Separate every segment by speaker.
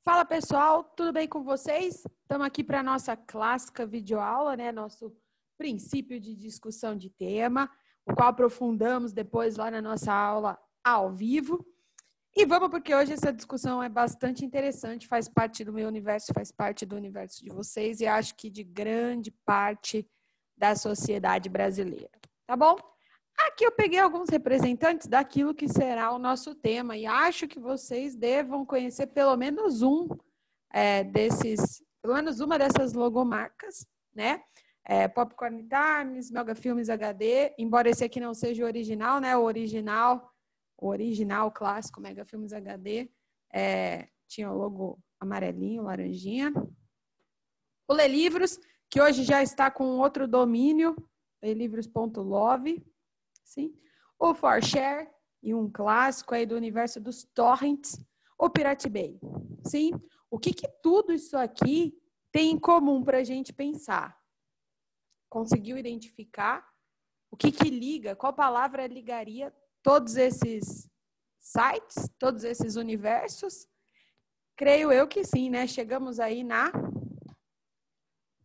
Speaker 1: Fala pessoal, tudo bem com vocês? Estamos aqui para a nossa clássica videoaula, né? Nosso princípio de discussão de tema, o qual aprofundamos depois lá na nossa aula ao vivo. E vamos porque hoje essa discussão é bastante interessante, faz parte do meu universo, faz parte do universo de vocês e acho que de grande parte da sociedade brasileira, tá bom? Aqui eu peguei alguns representantes daquilo que será o nosso tema e acho que vocês devam conhecer pelo menos uma dessas logomarcas, né? Popcorn Times, Mega Filmes HD, embora esse aqui não seja o original, né? O original clássico Mega Filmes HD tinha o logo amarelinho, laranjinha. O Lê Livros, que hoje já está com outro domínio, lelivros.love. Sim. O ForShare, e um clássico aí do universo dos torrents, o Pirate Bay. Sim? O que tudo isso aqui tem em comum para a gente pensar? Conseguiu identificar o que liga, qual palavra ligaria todos esses sites, todos esses universos? Creio eu que sim, né? Chegamos aí na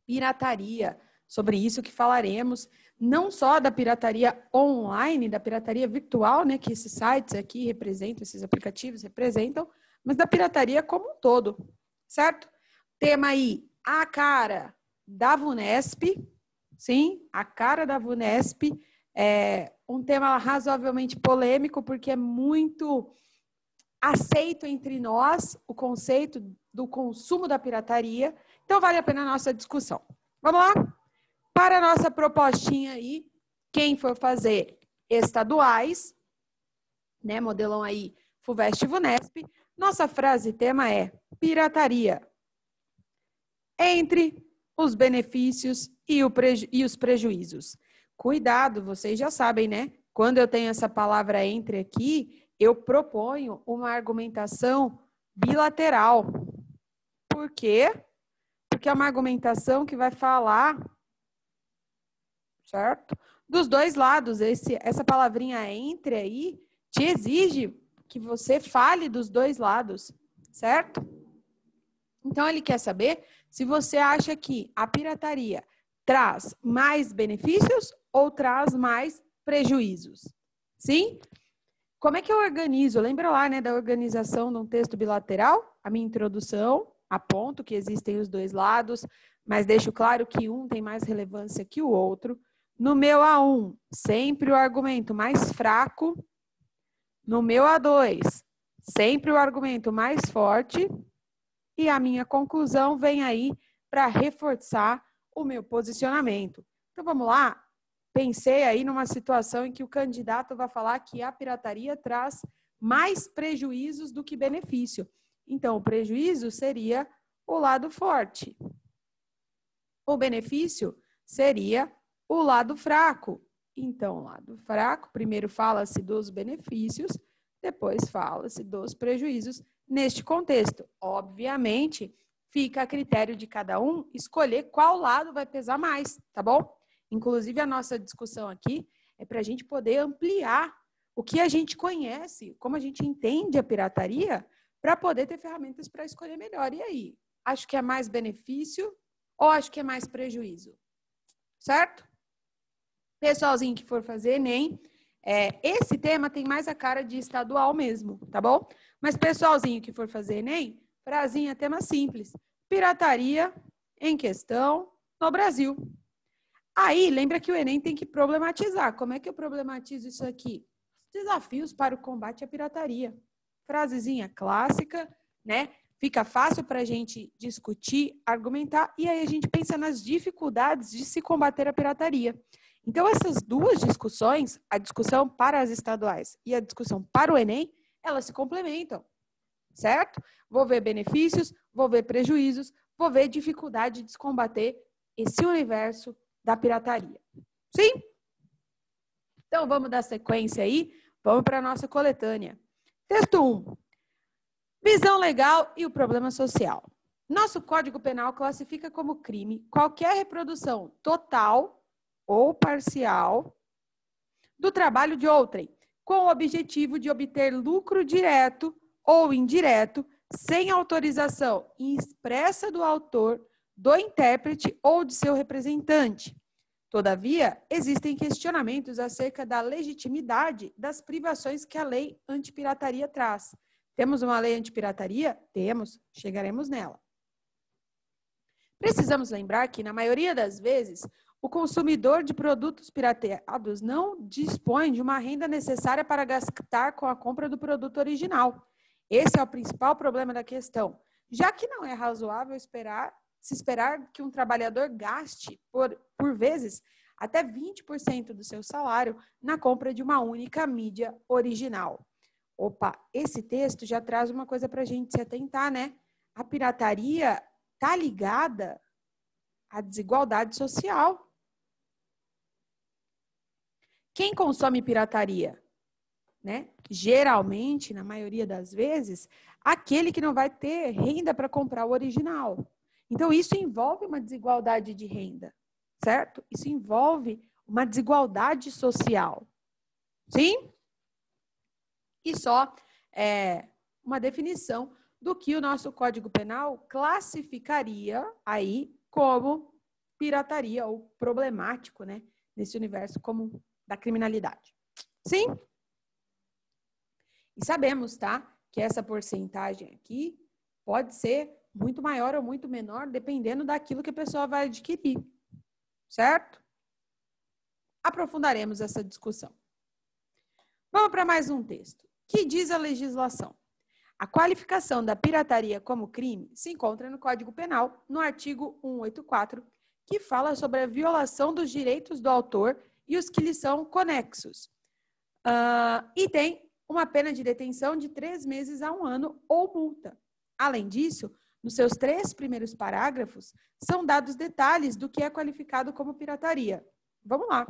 Speaker 1: pirataria. Sobre isso que falaremos, não só da pirataria online, da pirataria virtual, né, que esses sites aqui representam, esses aplicativos representam, mas da pirataria como um todo, certo? Tema aí, a cara da VUNESP, sim, a cara da VUNESP, é um tema razoavelmente polêmico, porque é muito aceito entre nós o conceito do consumo da pirataria, então vale a pena a nossa discussão. Vamos lá? Para a nossa propostinha aí, quem for fazer estaduais, né, modelão aí FUVEST e VUNESP, nossa frase tema é pirataria entre os benefícios e os prejuízos. Cuidado, vocês já sabem, né? Quando eu tenho essa palavra entre aqui, eu proponho uma argumentação bilateral. Por quê? Porque é uma argumentação que vai falar, certo? Dos dois lados, essa palavrinha entre aí te exige que você fale dos dois lados, certo? Então, ele quer saber se você acha que a pirataria traz mais benefícios ou traz mais prejuízos. Sim? Como é que eu organizo? Lembra lá, né, da organização de um texto bilateral? A minha introdução, aponto que existem os dois lados, mas deixo claro que um tem mais relevância que o outro. No meu A1, sempre o argumento mais fraco. No meu A2, sempre o argumento mais forte. E a minha conclusão vem aí para reforçar o meu posicionamento. Então, vamos lá? Pensei aí numa situação em que o candidato vai falar que a pirataria traz mais prejuízos do que benefício. Então, o prejuízo seria o lado forte. O benefício seria o lado fraco. Então, o lado fraco, primeiro fala-se dos benefícios, depois fala-se dos prejuízos neste contexto. Obviamente, fica a critério de cada um escolher qual lado vai pesar mais, tá bom? Inclusive, a nossa discussão aqui é para a gente poder ampliar o que a gente conhece, como a gente entende a pirataria, para poder ter ferramentas para escolher melhor. E aí? Acho que é mais benefício ou acho que é mais prejuízo? Certo? Pessoalzinho que for fazer Enem, esse tema tem mais a cara de estadual mesmo, tá bom? Mas pessoalzinho que for fazer Enem, frasinha, tema simples. Pirataria em questão no Brasil. Aí, lembra que o Enem tem que problematizar. Como é que eu problematizo isso aqui? Desafios para o combate à pirataria. Frasezinha clássica, né? Fica fácil para a gente discutir, argumentar, e aí a gente pensa nas dificuldades de se combater a pirataria. Então, essas duas discussões, a discussão para as estaduais e a discussão para o Enem, elas se complementam, certo? Vou ver benefícios, vou ver prejuízos, vou ver dificuldade de se combater esse universo da pirataria. Sim? Então, vamos dar sequência aí, vamos para a nossa coletânea. Texto 1. Visão legal e o problema social. Nosso Código Penal classifica como crime qualquer reprodução total ou parcial do trabalho de outrem, com o objetivo de obter lucro direto ou indireto sem autorização expressa do autor, do intérprete ou de seu representante. Todavia, existem questionamentos acerca da legitimidade das privações que a lei antipirataria traz. Temos uma lei antipirataria? Temos, chegaremos nela. Precisamos lembrar que, na maioria das vezes, o consumidor de produtos pirateados não dispõe de uma renda necessária para gastar com a compra do produto original. Esse é o principal problema da questão, já que não é razoável se esperar que um trabalhador gaste, por vezes, até 20% do seu salário na compra de uma única mídia original. Opa, esse texto já traz uma coisa para a gente se atentar, né? A pirataria está ligada à desigualdade social. Quem consome pirataria? Né? Geralmente, na maioria das vezes, aquele que não vai ter renda para comprar o original. Então, isso envolve uma desigualdade de renda, certo? Isso envolve uma desigualdade social. Sim? E só uma definição do que o nosso Código Penal classificaria aí como pirataria ou problemático, né? Nesse universo comum da criminalidade. Sim? E sabemos, tá? Que essa porcentagem aqui pode ser muito maior ou muito menor, dependendo daquilo que a pessoa vai adquirir. Certo? Aprofundaremos essa discussão. Vamos para mais um texto. Que diz a legislação? A qualificação da pirataria como crime se encontra no Código Penal, no artigo 184, que fala sobre a violação dos direitos do autor e os que lhe são conexos. E tem uma pena de detenção de 3 meses a 1 ano ou multa. Além disso, nos seus 3 primeiros parágrafos, são dados detalhes do que é qualificado como pirataria. Vamos lá.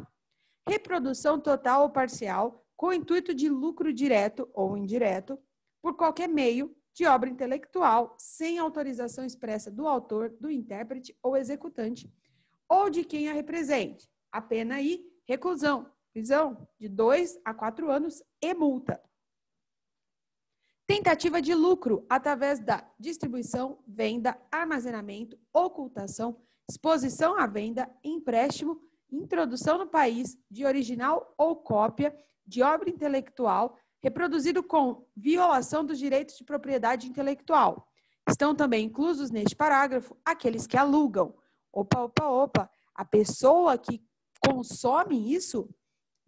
Speaker 1: Reprodução total ou parcial, com o intuito de lucro direto ou indireto, por qualquer meio de obra intelectual, sem autorização expressa do autor, do intérprete ou executante, ou de quem a represente. A pena aí, reclusão, prisão de 2 a 4 anos e multa. Tentativa de lucro através da distribuição, venda, armazenamento, ocultação, exposição à venda, empréstimo, introdução no país de original ou cópia de obra intelectual reproduzido com violação dos direitos de propriedade intelectual. Estão também inclusos neste parágrafo aqueles que alugam. Opa, a pessoa que consome isso,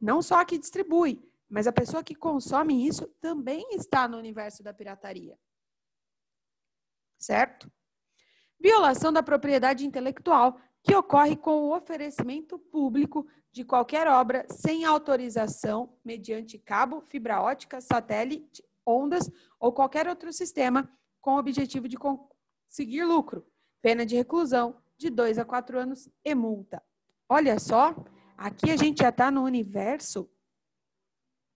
Speaker 1: não só a que distribui, mas a pessoa que consome isso também está no universo da pirataria. Certo? Violação da propriedade intelectual, que ocorre com o oferecimento público de qualquer obra sem autorização mediante cabo, fibra ótica, satélite, ondas ou qualquer outro sistema com o objetivo de conseguir lucro. Pena de reclusão de 2 a 4 anos e multa. Olha só, aqui a gente já está no universo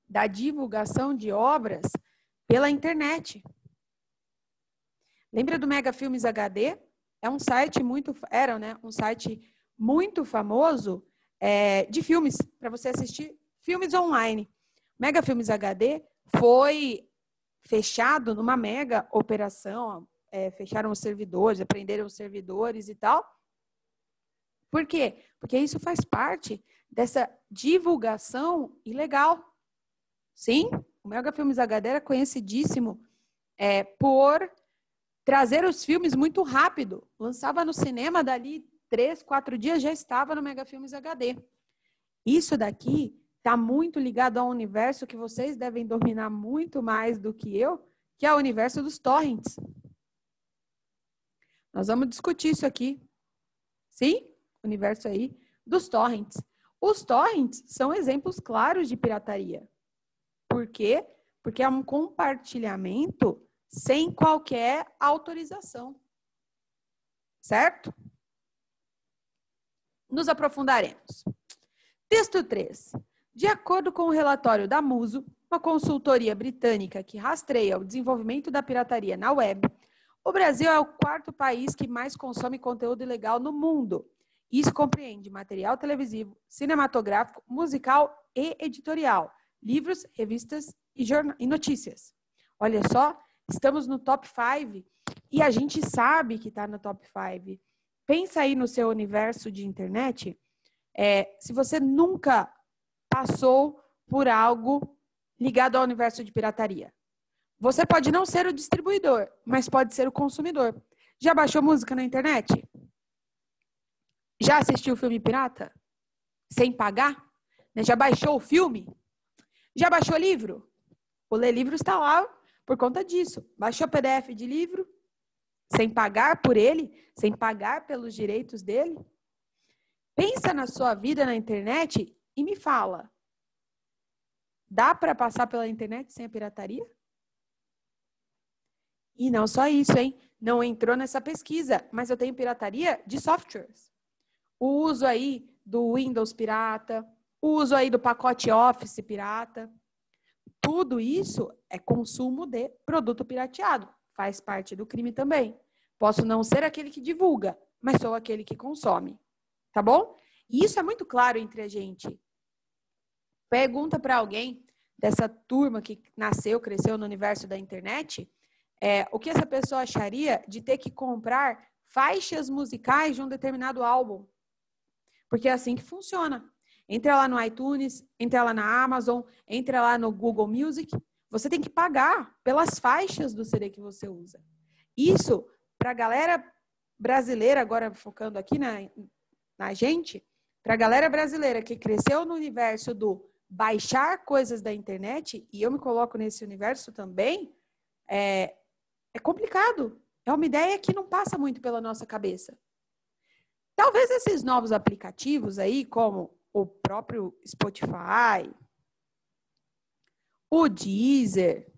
Speaker 1: da divulgação de obras pela internet. Lembra do Mega Filmes HD? É um site um site muito famoso de filmes, para você assistir filmes online. Mega Filmes HD foi fechado numa mega operação, fecharam os servidores, apreenderam os servidores e tal. Por quê? Porque isso faz parte dessa divulgação ilegal. Sim, o Mega Filmes HD era conhecidíssimo por trazer os filmes muito rápido. Lançava no cinema, dali 3, 4 dias já estava no Mega Filmes HD. Isso daqui está muito ligado a um universo que vocês devem dominar muito mais do que eu, que é o universo dos torrents. Nós vamos discutir isso aqui. Sim? O universo aí dos torrents. Os torrents são exemplos claros de pirataria. Por quê? Porque é um compartilhamento sem qualquer autorização. Certo? Nos aprofundaremos. Texto 3. De acordo com o relatório da Muso, uma consultoria britânica que rastreia o desenvolvimento da pirataria na web, o Brasil é o 4º país que mais consome conteúdo ilegal no mundo. Isso compreende material televisivo, cinematográfico, musical e editorial, livros, revistas e notícias. Olha só, estamos no top 5 e a gente sabe que está no top 5. Pensa aí no seu universo de internet. Se você nunca passou por algo ligado ao universo de pirataria. Você pode não ser o distribuidor, mas pode ser o consumidor. Já baixou música na internet? Já assistiu filme pirata? Sem pagar? Já baixou o filme? Já baixou livro? O Ler Livro está lá por conta disso. Baixou PDF de livro? Sem pagar por ele? Sem pagar pelos direitos dele? Pensa na sua vida na internet e me fala. Dá para passar pela internet sem a pirataria? E não só isso, hein? Não entrou nessa pesquisa, mas eu tenho pirataria de softwares. O uso aí do Windows pirata, o uso aí do pacote Office pirata. Tudo isso é consumo de produto pirateado. Faz parte do crime também. Posso não ser aquele que divulga, mas sou aquele que consome. Tá bom? E isso é muito claro entre a gente. Pergunta para alguém dessa turma que nasceu, cresceu no universo da internet, o que essa pessoa acharia de ter que comprar faixas musicais de um determinado álbum. Porque é assim que funciona. Entra lá no iTunes, entra lá na Amazon, entra lá no Google Music, você tem que pagar pelas faixas do CD que você usa. Isso, para a galera brasileira, agora focando aqui na gente, para a galera brasileira que cresceu no universo do baixar coisas da internet, e eu me coloco nesse universo também, é complicado. É uma ideia que não passa muito pela nossa cabeça. Talvez esses novos aplicativos aí, como o próprio Spotify, o Deezer,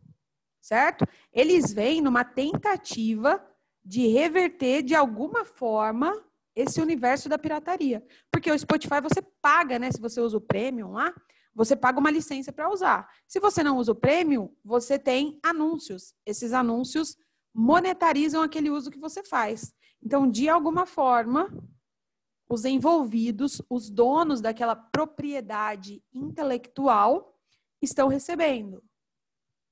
Speaker 1: certo? Eles vêm numa tentativa de reverter de alguma forma esse universo da pirataria. Porque o Spotify você paga, né? Se você usa o Premium lá, você paga uma licença para usar. Se você não usa o Premium, você tem anúncios. Esses anúncios monetarizam aquele uso que você faz. Então, de alguma forma, os envolvidos, os donos daquela propriedade intelectual estão recebendo,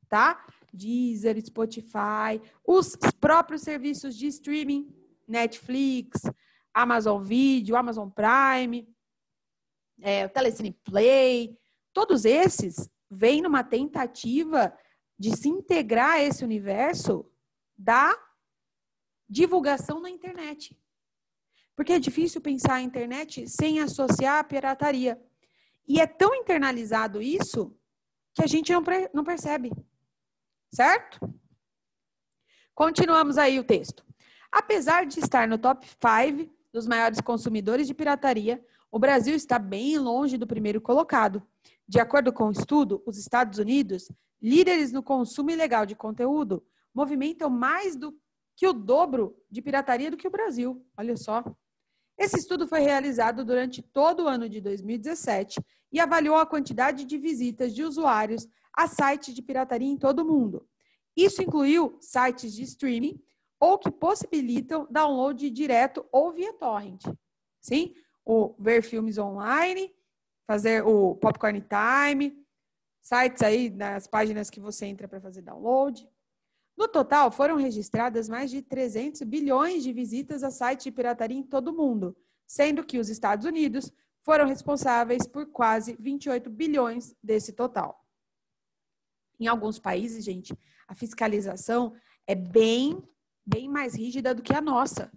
Speaker 1: tá? Deezer, Spotify, os próprios serviços de streaming, Netflix, Amazon Video, Amazon Prime, o Telecine Play, todos esses vêm numa tentativa de se integrar a esse universo da divulgação na internet. Porque é difícil pensar a internet sem associar a pirataria. E é tão internalizado isso que a gente não percebe. Certo? Continuamos aí o texto. Apesar de estar no top 5 dos maiores consumidores de pirataria, o Brasil está bem longe do primeiro colocado. De acordo com o estudo, os Estados Unidos, líderes no consumo ilegal de conteúdo, movimentam mais do que o dobro de pirataria do que o Brasil. Olha só. Esse estudo foi realizado durante todo o ano de 2017 e avaliou a quantidade de visitas de usuários a sites de pirataria em todo o mundo. Isso incluiu sites de streaming ou que possibilitam download direto ou via torrent. Sim? O ver filmes online, fazer o Popcorn Time, sites aí nas páginas que você entra para fazer download. No total, foram registradas mais de 300 bilhões de visitas a sites de pirataria em todo o mundo, sendo que os Estados Unidos foram responsáveis por quase 28 bilhões desse total. Em alguns países, gente, a fiscalização é bem mais rígida do que a nossa,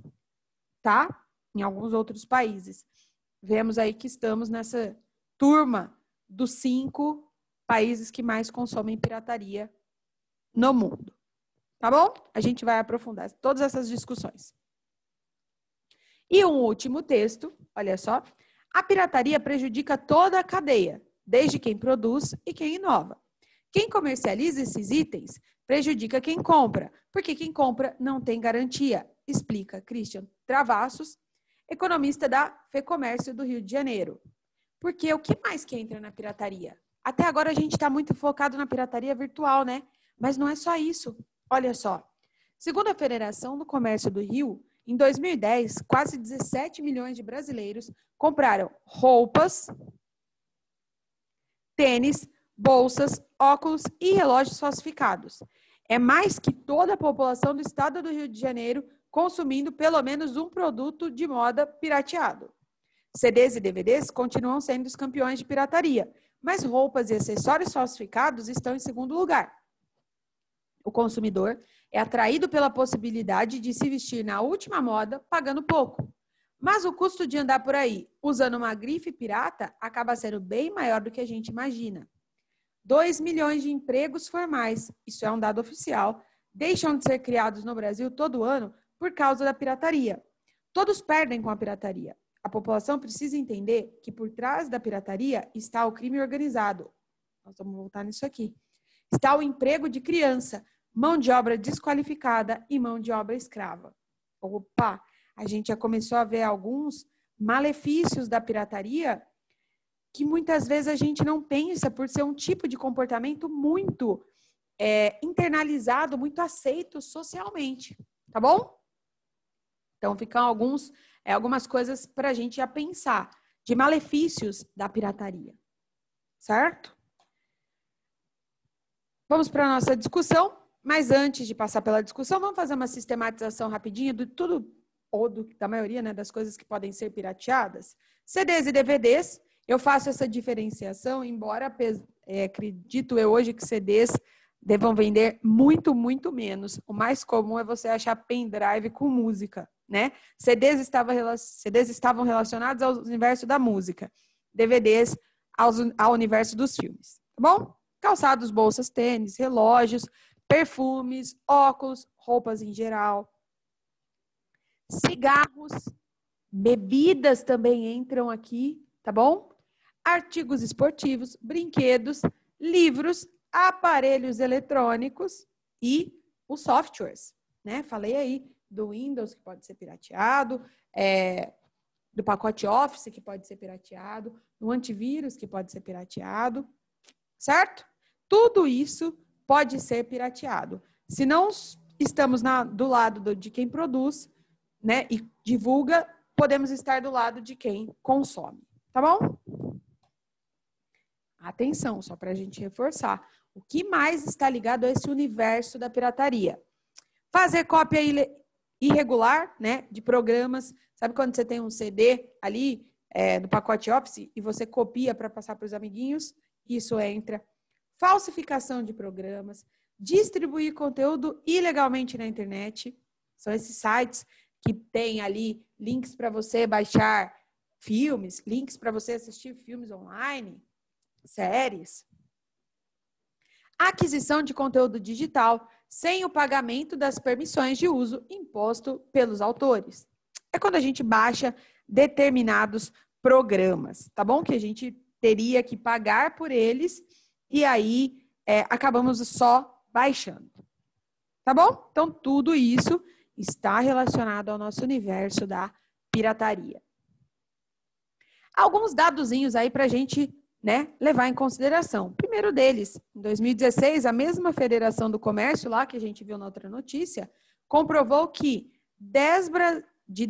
Speaker 1: tá? Em alguns outros países. Vemos aí que estamos nessa turma dos 5 países que mais consomem pirataria no mundo. Tá bom? A gente vai aprofundar todas essas discussões. E um último texto, olha só. A pirataria prejudica toda a cadeia, desde quem produz e quem inova. Quem comercializa esses itens prejudica quem compra, porque quem compra não tem garantia, explica Christian Travassos, economista da FEComércio do Rio de Janeiro. Porque o que mais que entra na pirataria? Até agora a gente está muito focado na pirataria virtual, né? Mas não é só isso. Olha só. Segundo a Federação do Comércio do Rio, em 2010, quase 17 milhões de brasileiros compraram roupas, tênis, bolsas, óculos e relógios falsificados. É mais que toda a população do estado do Rio de Janeiro consumindo pelo menos um produto de moda pirateado. CDs e DVDs continuam sendo os campeões de pirataria, mas roupas e acessórios falsificados estão em segundo lugar. O consumidor é atraído pela possibilidade de se vestir na última moda, pagando pouco. Mas o custo de andar por aí usando uma grife pirata acaba sendo bem maior do que a gente imagina. 2 milhões de empregos formais, isso é um dado oficial, deixam de ser criados no Brasil todo ano por causa da pirataria. Todos perdem com a pirataria. A população precisa entender que por trás da pirataria está o crime organizado. Nós vamos voltar nisso aqui. Está o emprego de criança, mão de obra desqualificada e mão de obra escrava. Opa, a gente já começou a ver alguns malefícios da pirataria que muitas vezes a gente não pensa por ser um tipo de comportamento muito internalizado, muito aceito socialmente, tá bom? Então, ficam algumas coisas para a gente já pensar de malefícios da pirataria, certo? Vamos para a nossa discussão, mas antes de passar pela discussão, vamos fazer uma sistematização rapidinha de tudo, ou da maioria, né, das coisas que podem ser pirateadas. CDs e DVDs, eu faço essa diferenciação, embora acredito eu hoje que CDs devam vender muito, muito menos. O mais comum é você achar pendrive com música, né? CDs estavam relacionados ao universo da música, DVDs ao universo dos filmes, tá bom? Calçados, bolsas, tênis, relógios, perfumes, óculos, roupas em geral, cigarros, bebidas também entram aqui, tá bom? Artigos esportivos, brinquedos, livros, aparelhos eletrônicos e os softwares, né? Falei aí do Windows, que pode ser pirateado, do pacote Office, que pode ser pirateado, do antivírus, que pode ser pirateado, certo? Tudo isso pode ser pirateado. Se não estamos do lado de quem produz, né, e divulga, podemos estar do lado de quem consome, tá bom? Atenção, só para a gente reforçar. O que mais está ligado a esse universo da pirataria? Fazer cópia irregular, né, de programas. Sabe quando você tem um CD ali do pacote Office e você copia para passar para os amiguinhos? Isso entra. Falsificação de programas. Distribuir conteúdo ilegalmente na internet. São esses sites que têm ali links para você baixar filmes, links para você assistir filmes online, séries. Aquisição de conteúdo digital sem o pagamento das permissões de uso imposto pelos autores. É quando a gente baixa determinados programas, tá bom? Que a gente teria que pagar por eles e aí acabamos só baixando, tá bom? Então, tudo isso está relacionado ao nosso universo da pirataria. Alguns dadozinhos aí para a gente, né, levar em consideração. Primeiro deles, em 2016, a mesma Federação do Comércio, lá que a gente viu na outra notícia, comprovou que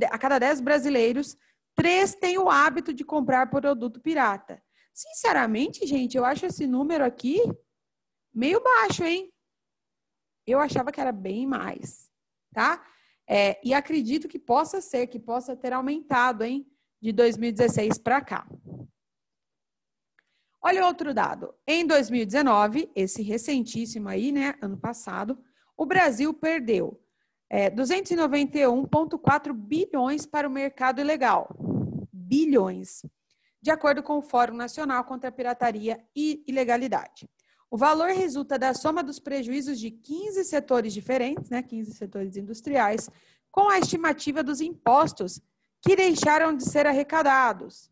Speaker 1: a cada 10 brasileiros, 3 têm o hábito de comprar produto pirata. Sinceramente, gente, eu acho esse número aqui meio baixo, hein? Eu achava que era bem mais, tá? E acredito que possa ter aumentado, hein? De 2016 para cá. Olha outro dado. Em 2019, esse recentíssimo aí, né, ano passado, o Brasil perdeu 291,4 bilhões para o mercado ilegal. Bilhões. De acordo com o Fórum Nacional contra a Pirataria e Ilegalidade. O valor resulta da soma dos prejuízos de 15 setores diferentes, né, 15 setores industriais, com a estimativa dos impostos que deixaram de ser arrecadados.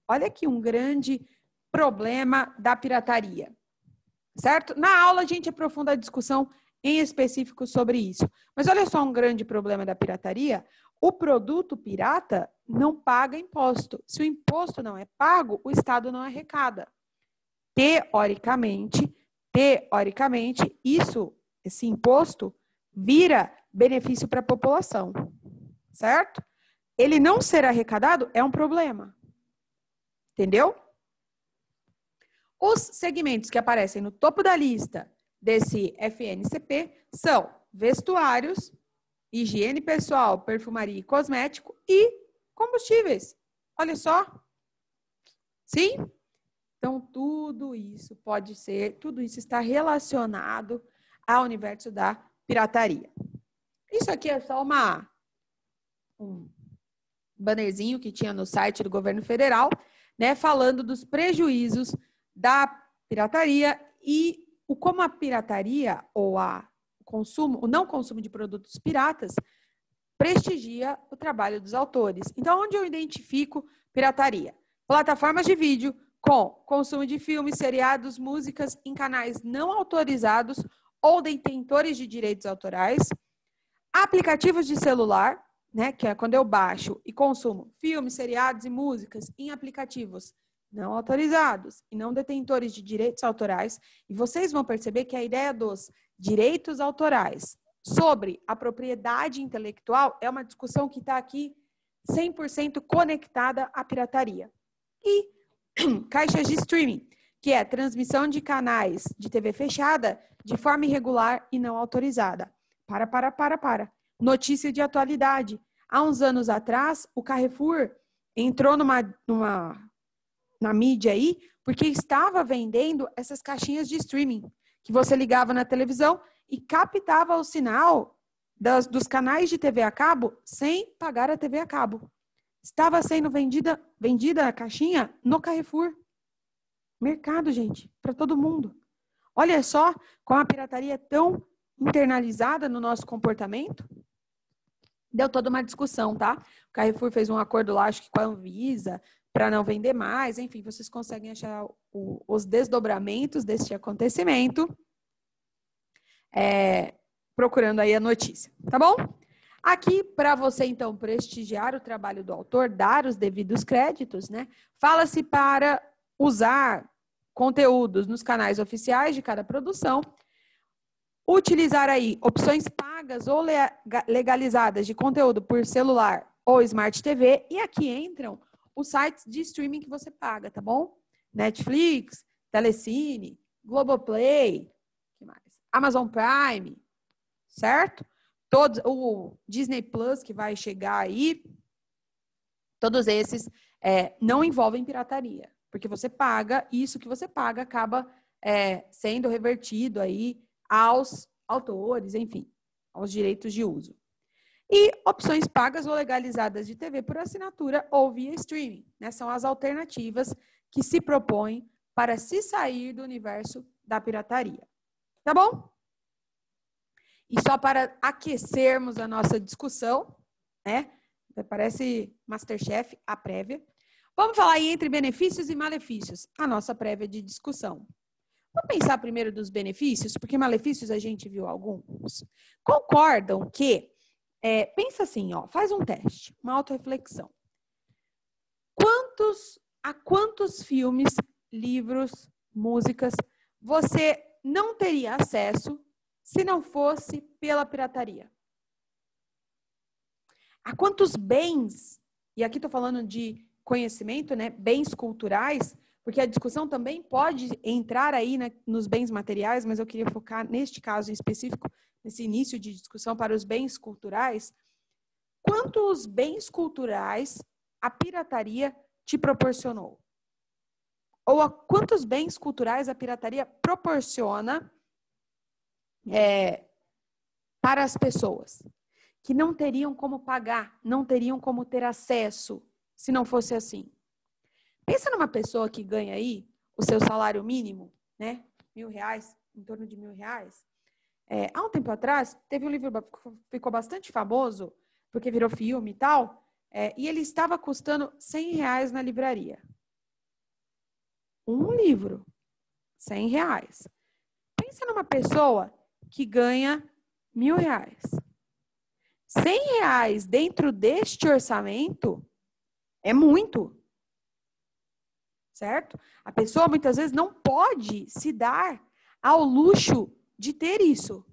Speaker 1: Olha aqui um grande problema da pirataria, certo? Na aula a gente aprofunda a discussão em específico sobre isso. Mas olha só um grande problema da pirataria. O produto pirata não paga imposto. Se o imposto não é pago, o Estado não arrecada. Teoricamente, esse imposto vira benefício para a população, certo? Ele não ser arrecadado é um problema. Entendeu? Os segmentos que aparecem no topo da lista, desse FNCP são vestuários, higiene pessoal, perfumaria e cosmético e combustíveis. Olha só. Sim? Então, tudo isso está relacionado ao universo da pirataria. Isso aqui é só um bannerzinho que tinha no site do governo federal, né, falando dos prejuízos da pirataria e como a pirataria ou o não consumo de produtos piratas prestigia o trabalho dos autores. Então, onde eu identifico pirataria? Plataformas de vídeo com consumo de filmes, seriados, músicas em canais não autorizados ou detentores de direitos autorais, aplicativos de celular, né, que é quando eu baixo e consumo filmes, seriados e músicas em aplicativos não autorizados e não detentores de direitos autorais, e vocês vão perceber que a ideia dos direitos autorais sobre a propriedade intelectual é uma discussão que está aqui 100% conectada à pirataria. E caixas de streaming, que é transmissão de canais de TV fechada de forma irregular e não autorizada. Para. Notícia de atualidade. Há uns anos atrás, o Carrefour entrou na mídia aí, porque estava vendendo essas caixinhas de streaming, que você ligava na televisão e captava o sinal dos canais de TV a cabo sem pagar a TV a cabo. Estava sendo vendida a caixinha no Carrefour. Mercado, gente, para todo mundo. Olha só como a pirataria é tão internalizada no nosso comportamento. Deu toda uma discussão, tá? O Carrefour fez um acordo lá, acho que com a Anvisa, para não vender mais. Enfim, vocês conseguem achar os desdobramentos deste acontecimento, procurando aí a notícia, tá bom? Aqui, para você, então, prestigiar o trabalho do autor, dar os devidos créditos, né? Fala-se para usar conteúdos nos canais oficiais de cada produção, utilizar aí opções pagas ou legalizadas de conteúdo por celular ou Smart TV, e aqui entram os sites de streaming que você paga, tá bom? Netflix, Telecine, Globoplay, que mais? Amazon Prime, certo? O Disney Plus que vai chegar aí, todos esses não envolvem pirataria, porque você paga, e isso que você paga acaba sendo revertido aí aos autores, enfim, aos direitos de uso. E opções pagas ou legalizadas de TV por assinatura ou via streaming, né? São as alternativas que se propõem para se sair do universo da pirataria. Tá bom? E só para aquecermos a nossa discussão, né? Parece MasterChef, a prévia. Vamos falar aí entre benefícios e malefícios, a nossa prévia de discussão. Vamos pensar primeiro dos benefícios, porque malefícios a gente viu alguns. Concordam que, pensa assim, ó, faz um teste, uma autorreflexão. A quantos filmes, livros, músicas você não teria acesso se não fosse pela pirataria? A quantos bens, e aqui estou falando de conhecimento, né, bens culturais, porque a discussão também pode entrar aí nos bens materiais, mas eu queria focar neste caso em específico, nesse início de discussão para os bens culturais. Quantos bens culturais a pirataria te proporcionou? Ou quantos bens culturais a pirataria proporciona para as pessoas que não teriam como pagar, não teriam como ter acesso se não fosse assim? Pensa numa pessoa que ganha aí o seu salário mínimo, né? R$1.000, em torno de R$1.000. Há um tempo atrás, teve um livro que ficou bastante famoso, porque virou filme e tal, e ele estava custando R$100 na livraria. Um livro, R$100. Pensa numa pessoa que ganha R$1.000. R$100 dentro deste orçamento é muito. Certo? A pessoa muitas vezes não pode se dar ao luxo de ter isso.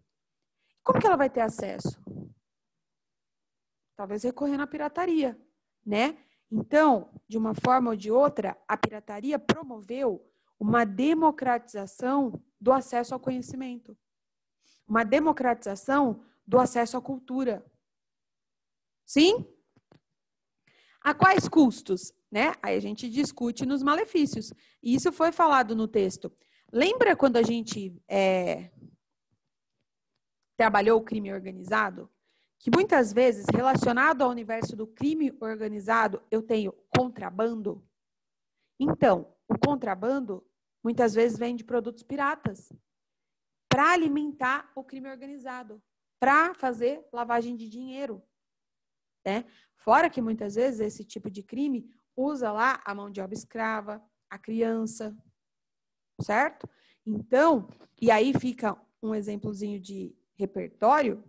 Speaker 1: Como que ela vai ter acesso? Talvez recorrendo à pirataria, né? Então, de uma forma ou de outra, a pirataria promoveu uma democratização do acesso ao conhecimento. Uma democratização do acesso à cultura. Sim? A quais custos? Né? Aí a gente discute nos malefícios. E isso foi falado no texto. Lembra quando a gente trabalhou o crime organizado? Que muitas vezes, relacionado ao universo do crime organizado, eu tenho contrabando. Então, o contrabando, muitas vezes, vem de produtos piratas para alimentar o crime organizado, para fazer lavagem de dinheiro. Né? Fora que, muitas vezes, esse tipo de crime usa lá a mão de obra escrava, a criança, certo? Então, e aí fica um exemplozinho de repertório.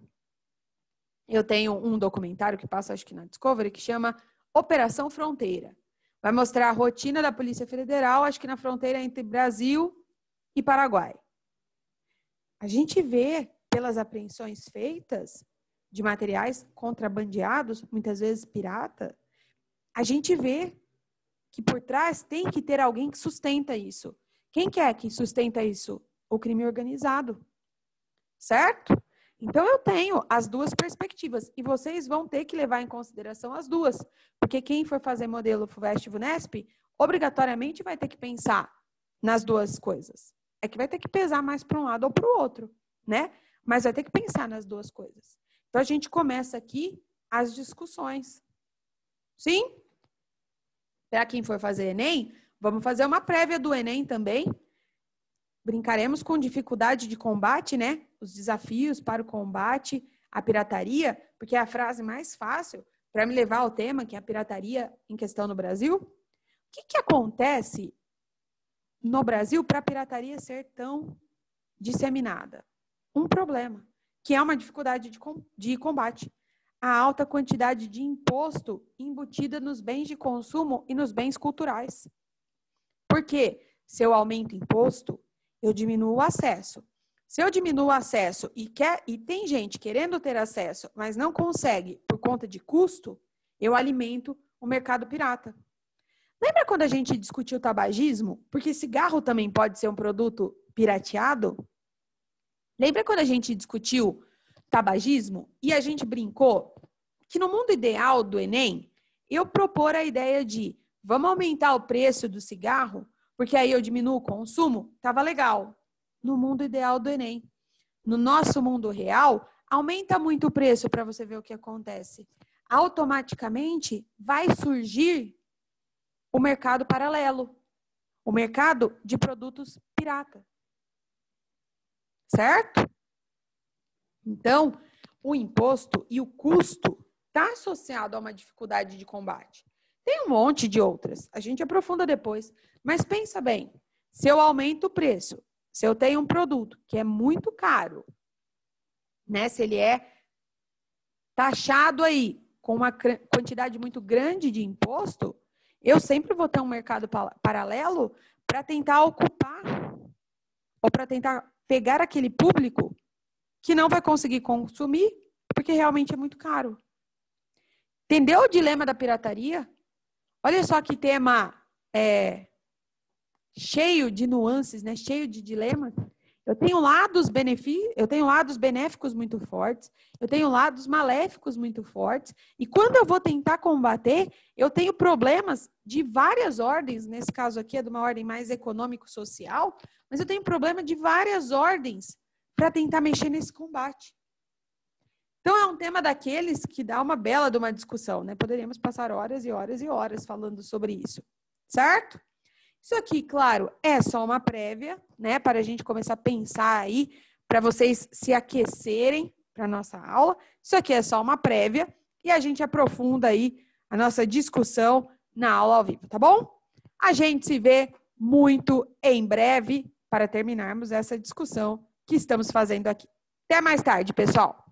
Speaker 1: Eu tenho um documentário que passa, acho que na Discovery, que chama Operação Fronteira. Vai mostrar a rotina da Polícia Federal, acho que na fronteira entre Brasil e Paraguai. A gente vê, pelas apreensões feitas de materiais contrabandeados, muitas vezes pirata, a gente vê que por trás tem que ter alguém que sustenta isso. Quem que é que sustenta isso? O crime organizado. Certo? Então, eu tenho as duas perspectivas e vocês vão ter que levar em consideração as duas, porque quem for fazer modelo FUVEST-VUNESP, obrigatoriamente vai ter que pensar nas duas coisas. É que vai ter que pesar mais para um lado ou para o outro, né? Mas vai ter que pensar nas duas coisas. Então, a gente começa aqui as discussões. Sim? Para quem for fazer Enem, vamos fazer uma prévia do Enem também. Brincaremos com dificuldade de combate, né? Os desafios para o combate à pirataria, porque é a frase mais fácil para me levar ao tema, que é a pirataria em questão no Brasil. O que acontece no Brasil para a pirataria ser tão disseminada? Um problema, que é uma dificuldade de combate. A alta quantidade de imposto embutida nos bens de consumo e nos bens culturais. Por quê? Se eu aumento imposto, eu diminuo o acesso. Se eu diminuo o acesso e tem gente querendo ter acesso, mas não consegue por conta de custo, eu alimento o mercado pirata. Lembra quando a gente discutiu o tabagismo? Porque cigarro também pode ser um produto pirateado? Lembra quando a gente discutiu tabagismo e a gente brincou que no mundo ideal do Enem, eu propor a ideia de vamos aumentar o preço do cigarro, porque aí eu diminuo o consumo? Tava legal. No mundo ideal do Enem. No nosso mundo real, aumenta muito o preço para você ver o que acontece. Automaticamente vai surgir o mercado paralelo, o mercado de produtos pirata. Certo? Então, o imposto e o custo está associado a uma dificuldade de combate. Tem um monte de outras, a gente aprofunda depois. Mas pensa bem, se eu aumento o preço, se eu tenho um produto que é muito caro, né, se ele é taxado aí com uma quantidade muito grande de imposto, eu sempre vou ter um mercado paralelo para tentar ocupar ou para tentar pegar aquele público que não vai conseguir consumir porque realmente é muito caro. Entendeu o dilema da pirataria? Olha só que tema cheio de nuances, né? Cheio de dilemas. Eu tenho lados benéficos muito fortes, eu tenho lados maléficos muito fortes, e quando eu vou tentar combater, eu tenho problemas de várias ordens, nesse caso aqui é de uma ordem mais econômico-social, mas eu tenho problema de várias ordens para tentar mexer nesse combate. Então, é um tema daqueles que dá uma bela de uma discussão, né? Poderíamos passar horas e horas e horas falando sobre isso, certo? Isso aqui, claro, é só uma prévia, né? Para a gente começar a pensar aí, para vocês se aquecerem para a nossa aula. Isso aqui é só uma prévia e a gente aprofunda aí a nossa discussão na aula ao vivo, tá bom? A gente se vê muito em breve para terminarmos essa discussão que estamos fazendo aqui. Até mais tarde, pessoal!